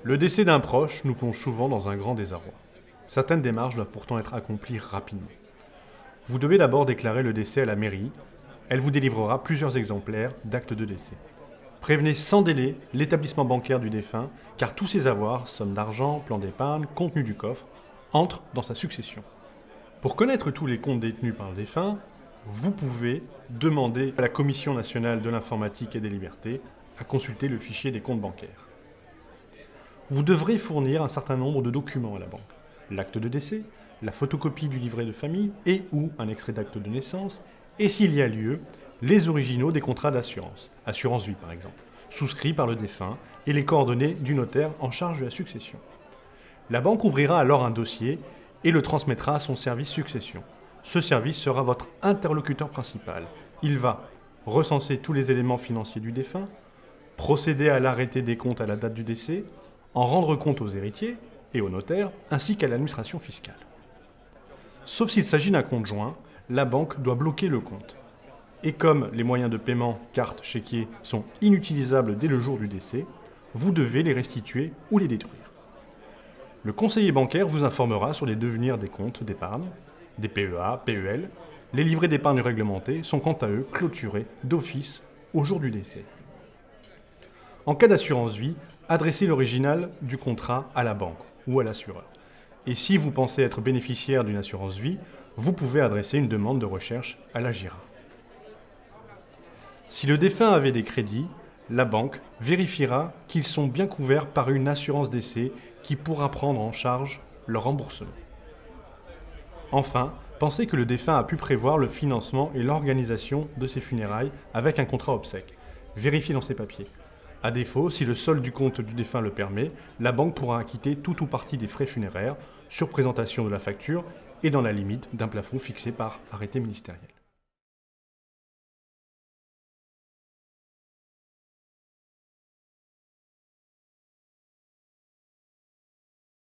Le décès d'un proche nous plonge souvent dans un grand désarroi. Certaines démarches doivent pourtant être accomplies rapidement. Vous devez d'abord déclarer le décès à la mairie. Elle vous délivrera plusieurs exemplaires d'actes de décès. Prévenez sans délai l'établissement bancaire du défunt, car tous ses avoirs, sommes d'argent, plan d'épargne, contenu du coffre, entrent dans sa succession. Pour connaître tous les comptes détenus par le défunt, vous pouvez demander à la Commission nationale de l'informatique et des libertés à consulter le fichier des comptes bancaires. Vous devrez fournir un certain nombre de documents à la banque. L'acte de décès, la photocopie du livret de famille et ou un extrait d'acte de naissance, et s'il y a lieu, les originaux des contrats d'assurance, assurance vie par exemple, souscrits par le défunt et les coordonnées du notaire en charge de la succession. La banque ouvrira alors un dossier et le transmettra à son service succession. Ce service sera votre interlocuteur principal. Il va recenser tous les éléments financiers du défunt, procéder à l'arrêté des comptes à la date du décès, en rendre compte aux héritiers et aux notaires, ainsi qu'à l'administration fiscale. Sauf s'il s'agit d'un compte joint, la banque doit bloquer le compte. Et comme les moyens de paiement, carte, chéquier, sont inutilisables dès le jour du décès, vous devez les restituer ou les détruire. Le conseiller bancaire vous informera sur les devenirs des comptes d'épargne, des PEA, PEL. Les livrets d'épargne réglementés sont quant à eux clôturés d'office au jour du décès. En cas d'assurance vie, adressez l'original du contrat à la banque ou à l'assureur. Et si vous pensez être bénéficiaire d'une assurance vie, vous pouvez adresser une demande de recherche à l'AGIRA. Si le défunt avait des crédits, la banque vérifiera qu'ils sont bien couverts par une assurance décès qui pourra prendre en charge leur remboursement. Enfin, pensez que le défunt a pu prévoir le financement et l'organisation de ses funérailles avec un contrat obsèques. Vérifiez dans ses papiers. À défaut, si le solde du compte du défunt le permet, la banque pourra acquitter tout ou partie des frais funéraires sur présentation de la facture et dans la limite d'un plafond fixé par arrêté ministériel.